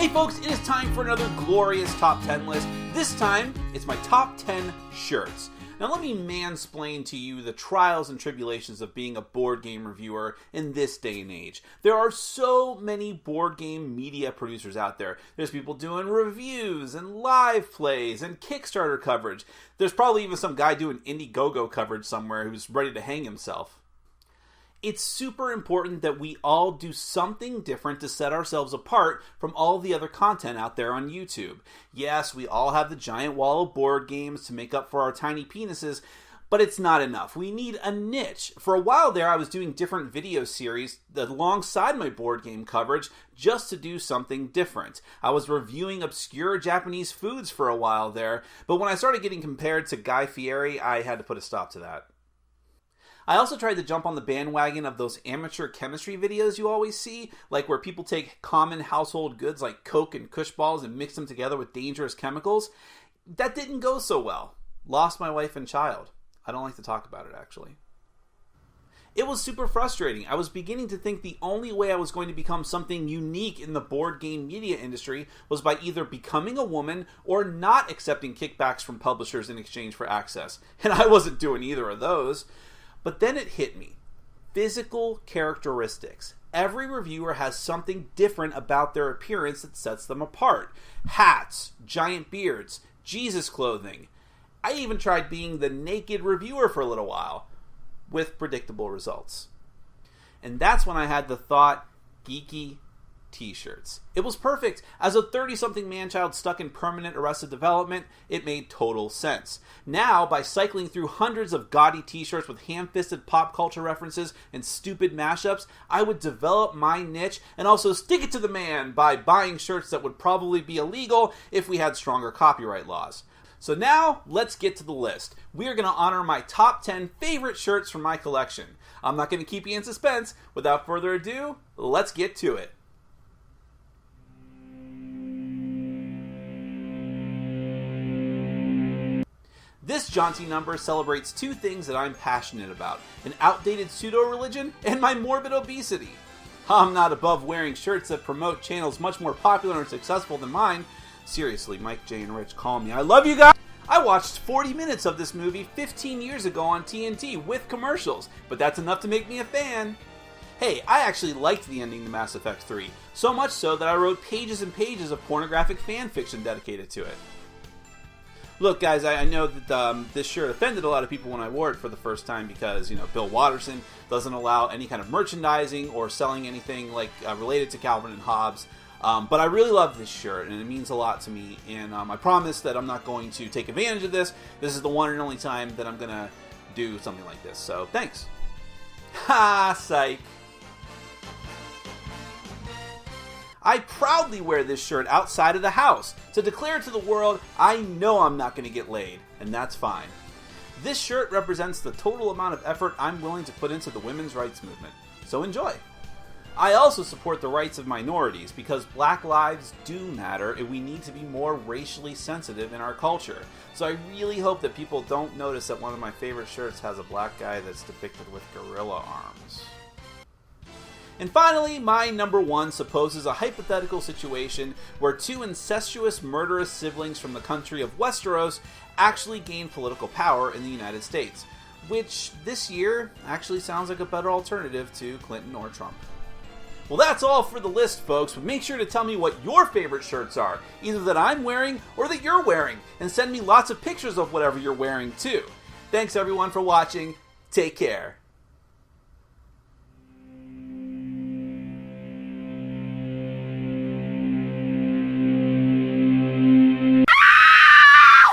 Hey folks, it is time for another glorious top 10 list. This time, it's my top 10 shirts. Now let me mansplain to you the trials and tribulations of being a board game reviewer in this day and age. There are so many board game media producers out there. There's people doing reviews and live plays and Kickstarter coverage. There's probably even some guy doing Indiegogo coverage somewhere who's ready to hang himself. It's super important that we all do something different to set ourselves apart from all the other content out there on YouTube. Yes, we all have the giant wall of board games to make up for our tiny penises, but it's not enough. We need a niche. For a while there, I was doing different video series alongside my board game coverage just to do something different. I was reviewing obscure Japanese foods for a while there, but when I started getting compared to Guy Fieri, I had to put a stop to that. I also tried to jump on the bandwagon of those amateur chemistry videos you always see, like where people take common household goods like Coke and Kush balls and mix them together with dangerous chemicals. That didn't go so well. Lost my wife and child. I don't like to talk about it, actually. It was super frustrating. I was beginning to think the only way I was going to become something unique in the board game media industry was by either becoming a woman or not accepting kickbacks from publishers in exchange for access. And I wasn't doing either of those. But then it hit me. Physical characteristics. Every reviewer has something different about their appearance that sets them apart. Hats, giant beards, Jesus clothing. I even tried being the naked reviewer for a little while, with predictable results. And that's when I had the thought, geeky t-shirts. It was perfect. As a 30-something man-child stuck in permanent arrested development, it made total sense. Now, by cycling through hundreds of gaudy t-shirts with ham-fisted pop culture references and stupid mashups, I would develop my niche and also stick it to the man by buying shirts that would probably be illegal if we had stronger copyright laws. So now, let's get to the list. We are going to honor my top 10 favorite shirts from my collection. I'm not going to keep you in suspense. Without further ado, let's get to it. This jaunty number celebrates two things that I'm passionate about: an outdated pseudo-religion and my morbid obesity. I'm not above wearing shirts that promote channels much more popular and successful than mine. Seriously, Mike, Jay, and Rich, call me. I love you guys! I watched 40 minutes of this movie 15 years ago on TNT with commercials, but that's enough to make me a fan. Hey, I actually liked the ending to Mass Effect 3, so much so that I wrote pages and pages of pornographic fan fiction dedicated to it. Look, guys, I know that this shirt offended a lot of people when I wore it for the first time because, Bill Watterson doesn't allow any kind of merchandising or selling anything like related to Calvin and Hobbes. But I really love this shirt, and it means a lot to me. And I promise that I'm not going to take advantage of this. This is the one and only time that I'm going to do something like this. So, thanks. Ha, psych. I proudly wear this shirt outside of the house to declare to the world I know I'm not going to get laid, and that's fine. This shirt represents the total amount of effort I'm willing to put into the women's rights movement, so enjoy. I also support the rights of minorities because black lives do matter and we need to be more racially sensitive in our culture. So I really hope that people don't notice that one of my favorite shirts has a black guy that's depicted with gorilla arms. And finally, my number one supposes a hypothetical situation where two incestuous, murderous siblings from the country of Westeros actually gain political power in the United States, which this year actually sounds like a better alternative to Clinton or Trump. Well, that's all for the list, folks, but make sure to tell me what your favorite shirts are, either that I'm wearing or that you're wearing, and send me lots of pictures of whatever you're wearing, too. Thanks, everyone, for watching. Take care.